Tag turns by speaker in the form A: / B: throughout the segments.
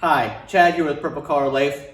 A: Hi, Chad here with Purple Collar Life,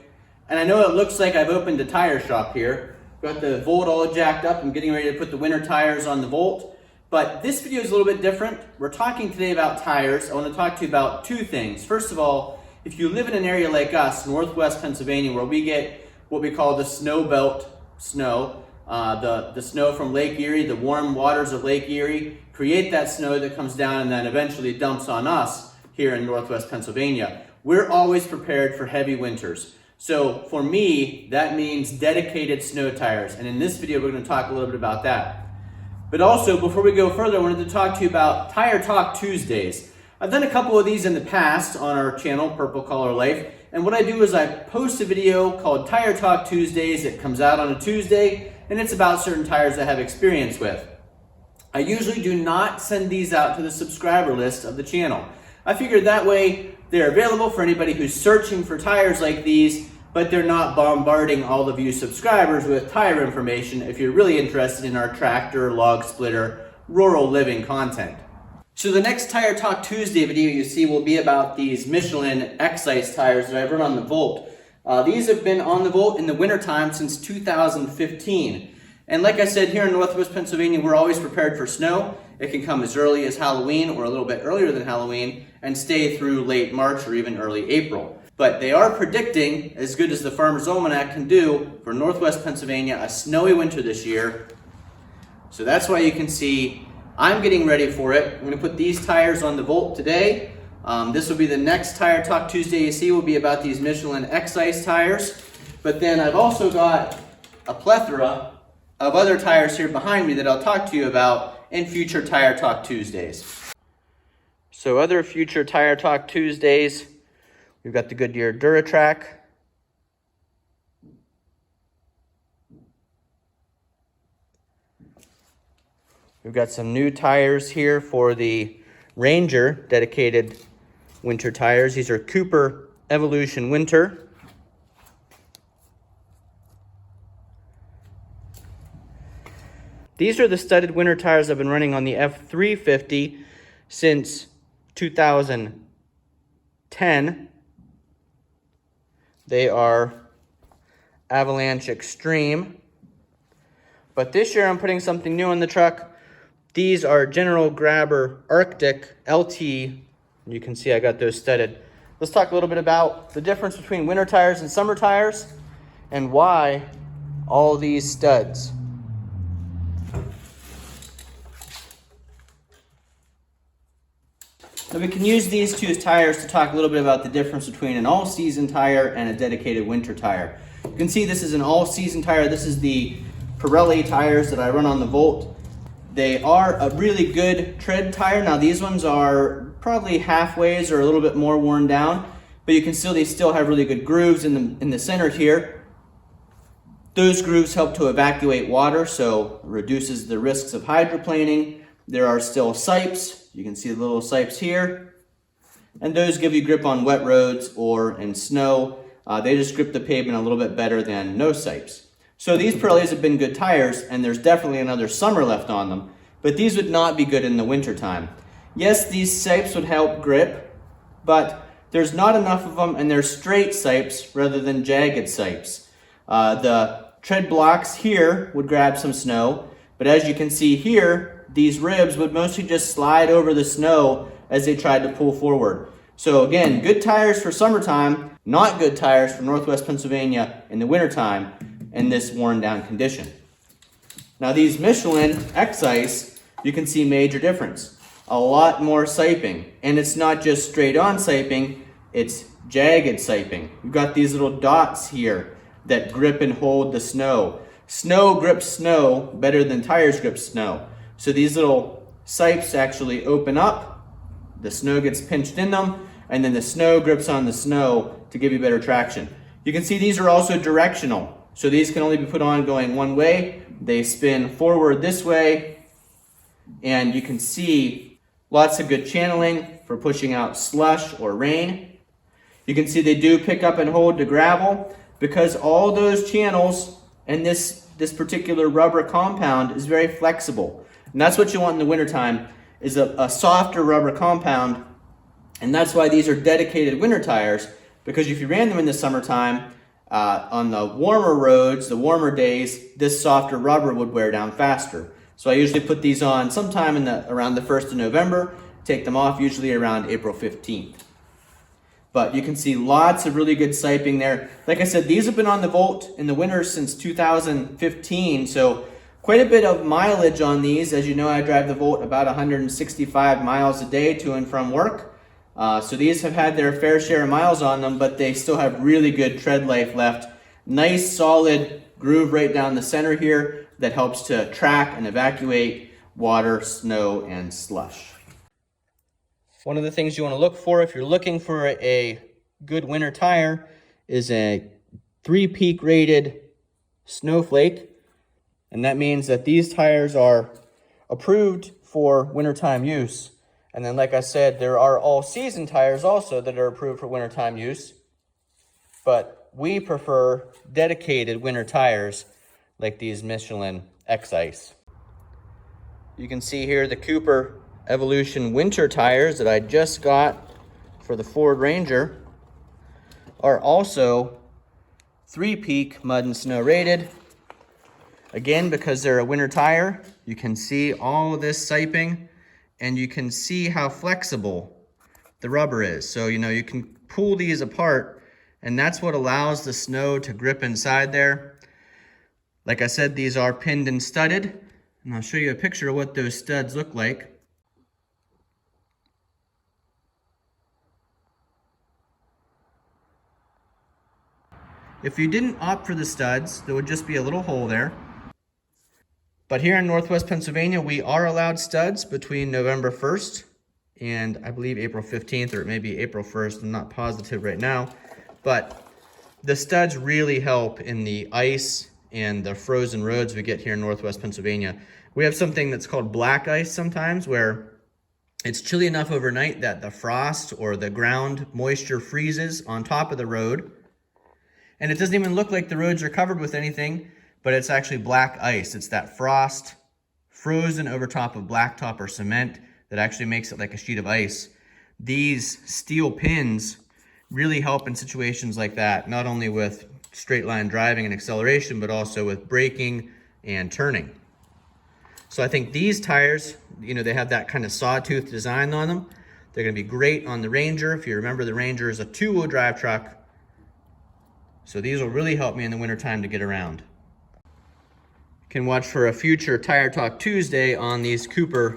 A: and I know it looks like I've opened a tire shop here. Got the Volt all jacked up. I'm getting ready to put the winter tires on the Volt, but this video is a little bit different. We're talking today about tires. I want to talk to you about two things. First of all, if you live in an area like us, Northwest Pennsylvania, where we get what we call the snow belt snow, the snow from Lake Erie, the warm waters of Lake Erie, create that snow that comes down and then eventually dumps on us here in Northwest Pennsylvania. We're always prepared for heavy winters. So for me, that means dedicated snow tires. And in this video, we're going to talk a little bit about that. But also, before we go further, I wanted to talk to you about Tire Talk Tuesdays. I've done a couple of these in the past on our channel, Purple Collar Life. And what I do is I post a video called Tire Talk Tuesdays. It comes out on a Tuesday, and it's about certain tires I have experience with. I usually do not send these out to the subscriber list of the channel. I figured that way they're available for anybody who's searching for tires like these, but they're not bombarding all of you subscribers with tire information if you're really interested in our tractor, log splitter, rural living content. So the next Tire Talk Tuesday video you see will be about these Michelin X-Ice tires that I've run on the Volt. These have been on the Volt in the wintertime since 2015. And like I said, here in Northwest Pennsylvania, we're always prepared for snow. It can come as early as Halloween or a little bit earlier than Halloween and stay through late March or even early April. But they are predicting, as good as the Farmer's Almanac can do, for Northwest Pennsylvania, a snowy winter this year. So that's why you can see I'm getting ready for it. I'm going to put these tires on the Volt today. This will be the next Tire Talk Tuesday you see will be about these Michelin X-Ice tires. But then I've also got a plethora of other tires here behind me that I'll talk to you about in future Tire Talk Tuesdays. So other future Tire Talk Tuesdays, we've got the Goodyear Duratrac. We've got some new tires here for the Ranger dedicated winter tires. These are Cooper Evolution Winter. These are the studded winter tires I've been running on the F350 since 2010. They are Avalanche X-Treme. But this year I'm putting something new on the truck. These are General Grabber Arctic LT. You can see I got those studded. Let's talk a little bit about the difference between winter tires and summer tires and why all these studs. So we can use these two as tires to talk a little bit about the difference between an all-season tire and a dedicated winter tire. You can see this is an all-season tire. This is the Pirelli tires that I run on the Volt. They are a really good tread tire. Now these ones are probably halfways or a little bit more worn down, but you can still, they still have really good grooves in the center here. Those grooves help to evacuate water, so it reduces the risks of hydroplaning. There are still sipes. You can see the little sipes here. And those give you grip on wet roads or in snow. They just grip the pavement a little bit better than no sipes. So these Pirellis have been good tires, and there's definitely another summer left on them. But these would not be good in the winter time. Yes, these sipes would help grip, but there's not enough of them, and they're straight sipes rather than jagged sipes. The tread blocks here would grab some snow, but as you can see here, these ribs would mostly just slide over the snow as they tried to pull forward. So again, good tires for summertime, not good tires for Northwest Pennsylvania in the wintertime in this worn down condition. Now these Michelin X-Ice, you can see major difference. A lot more siping, and it's not just straight on siping, it's jagged siping. You've got these little dots here that grip and hold the snow. Snow grips snow better than tires grip snow. So these little sipes actually open up, the snow gets pinched in them, and then the snow grips on the snow to give you better traction. You can see these are also directional. So these can only be put on going one way. They spin forward this way, and you can see lots of good channeling for pushing out slush or rain. You can see they do pick up and hold to gravel because all those channels and this particular rubber compound is very flexible. And that's what you want in the wintertime, is a softer rubber compound. And that's why these are dedicated winter tires, because if you ran them in the summertime, on the warmer roads, the warmer days, this softer rubber would wear down faster. So I usually put these on sometime around the 1st of November, take them off usually around April 15th. But you can see lots of really good siping there. Like I said, these have been on the Volt in the winter since 2015, so quite a bit of mileage on these. As you know, I drive the Volt about 165 miles a day to and from work. So these have had their fair share of miles on them, but they still have really good tread life left. Nice solid groove right down the center here that helps to track and evacuate water, snow, and slush. One of the things you want to look for if you're looking for a good winter tire is a 3-peak rated snowflake. And that means that these tires are approved for wintertime use. And then, like I said, there are all-season tires also that are approved for wintertime use. But we prefer dedicated winter tires like these Michelin X-Ice. You can see here the Cooper Evolution winter tires that I just got for the Ford Ranger are also 3-peak mud and snow rated. Again, because they're a winter tire, you can see all of this siping and you can see how flexible the rubber is. So, you can pull these apart and that's what allows the snow to grip inside there. Like I said, these are pinned and studded, and I'll show you a picture of what those studs look like. If you didn't opt for the studs, there would just be a little hole there. But here in Northwest Pennsylvania, we are allowed studs between November 1st and I believe April 15th, or it may be April 1st. I'm not positive right now. But the studs really help in the ice and the frozen roads we get here in Northwest Pennsylvania. We have something that's called black ice sometimes, where it's chilly enough overnight that the frost or the ground moisture freezes on top of the road. And it doesn't even look like the roads are covered with anything, but it's actually black ice. It's that frost frozen over top of blacktop or cement that actually makes it like a sheet of ice. These steel pins really help in situations like that, not only with straight line driving and acceleration, but also with braking and turning. So I think these tires, they have that kind of sawtooth design on them. They're gonna be great on the Ranger. If you remember, the Ranger is a 2-wheel drive truck. So these will really help me in the wintertime to get around. You can watch for a future Tire Talk Tuesday on these Cooper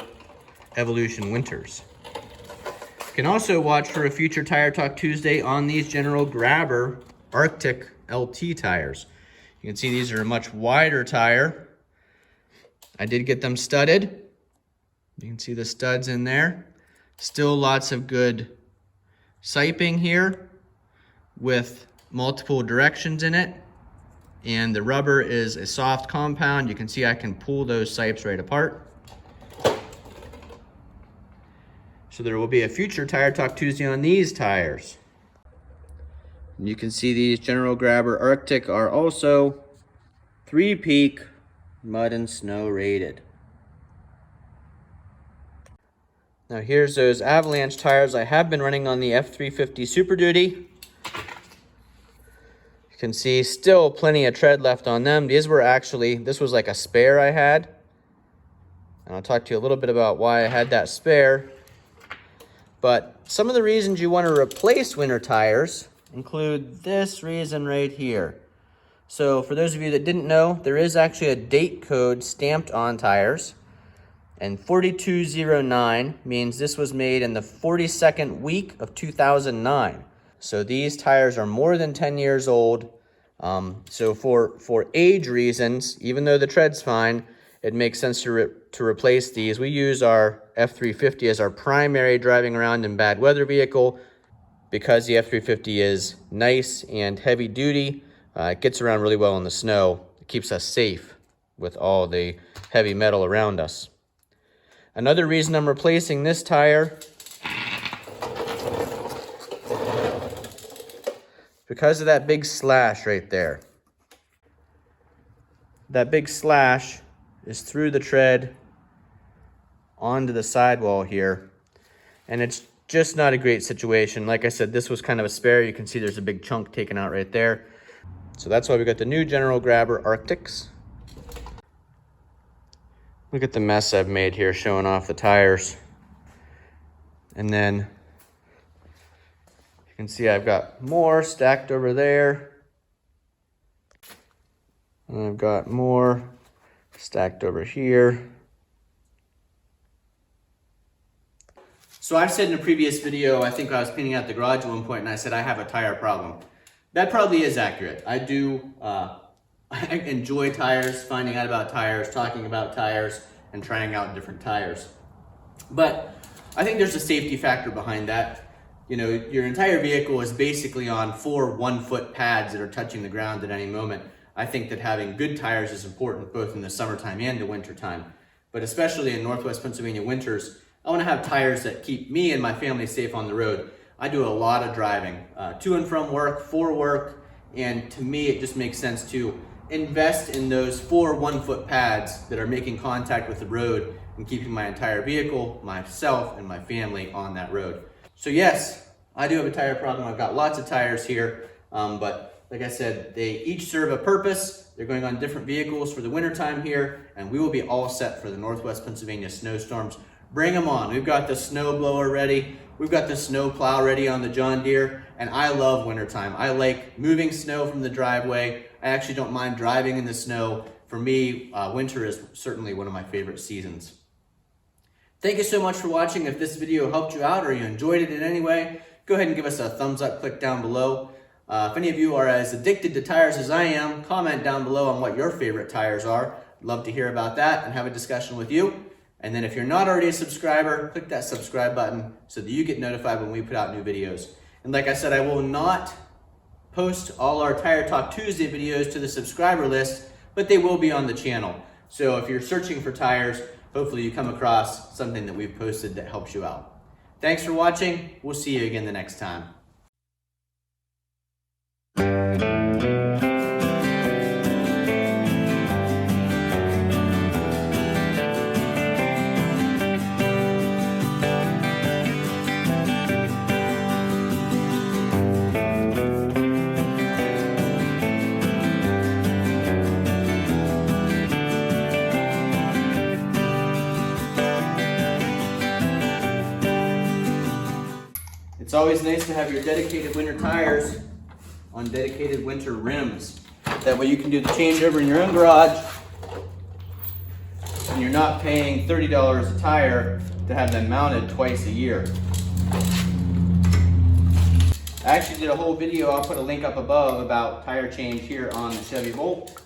A: Evolution Winters. You can also watch for a future Tire Talk Tuesday on these General Grabber Arctic LT tires. You can see these are a much wider tire. I did get them studded. You can see the studs in there. Still lots of good siping here with multiple directions in it. And the rubber is a soft compound. You can see I can pull those sipes right apart. So there will be a future Tire Talk Tuesday on these tires. And you can see these General Grabber Arctic are also 3-peak mud and snow rated. Now here's those Avalanche tires I have been running on the F350 Super Duty. You can see still plenty of tread left on them. These were actually, this was like a spare I had. And I'll talk to you a little bit about why I had that spare. But some of the reasons you want to replace winter tires include this reason right here. So for those of you that didn't know, there is actually a date code stamped on tires. And 4209 means this was made in the 42nd week of 2009. So these tires are more than 10 years old. So for age reasons, even though the tread's fine, it makes sense to replace these. We use our F350 as our primary driving around in bad weather vehicle because the F350 is nice and heavy duty. It gets around really well in the snow. It keeps us safe with all the heavy metal around us. Another reason I'm replacing this tire, because of that big slash right there. That big slash is through the tread onto the sidewall here. And it's just not a great situation. Like I said, this was kind of a spare. You can see there's a big chunk taken out right there. So that's why we got the new General Grabber Arctics. Look at the mess I've made here showing off the tires. And then you can see I've got more stacked over there. And I've got more stacked over here. So I've said in a previous video, I think I was cleaning out the garage at one point and I said I have a tire problem. That probably is accurate. I do I enjoy tires, finding out about tires, talking about tires, and trying out different tires. But I think there's a safety factor behind that. You know, your entire vehicle is basically on 4 1-foot pads that are touching the ground at any moment. I think that having good tires is important both in the summertime and the wintertime. But especially in Northwest Pennsylvania winters, I want to have tires that keep me and my family safe on the road. I do a lot of driving, to and from work, for work, and to me it just makes sense to invest in those 4 1-foot pads that are making contact with the road and keeping my entire vehicle, myself, and my family on that road. So yes, I do have a tire problem. I've got lots of tires here, but like I said, they each serve a purpose. They're going on different vehicles for the wintertime here, and we will be all set for the Northwest Pennsylvania snowstorms. Bring them on. We've got the snow blower ready. We've got the snow plow ready on the John Deere, and I love wintertime. I like moving snow from the driveway. I actually don't mind driving in the snow. For me, winter is certainly one of my favorite seasons. Thank you so much for watching. If this video helped you out or you enjoyed it in any way, go ahead and give us a thumbs up, click down below. If any of you are as addicted to tires as I am, comment down below on what your favorite tires are. I'd love to hear about that and have a discussion with you. And then if you're not already a subscriber, click that subscribe button so that you get notified when we put out new videos. And like I said, I will not post all our Tire Talk Tuesday videos to the subscriber list, but they will be on the channel. So if you're searching for tires, hopefully you come across something that we've posted that helps you out. Thanks for watching. We'll see you again the next time. It's always nice to have your dedicated winter tires on dedicated winter rims. That way you can do the changeover in your own garage and you're not paying $30 a tire to have them mounted twice a year. I actually did a whole video, I'll put a link up above, about tire change here on the Chevy Volt.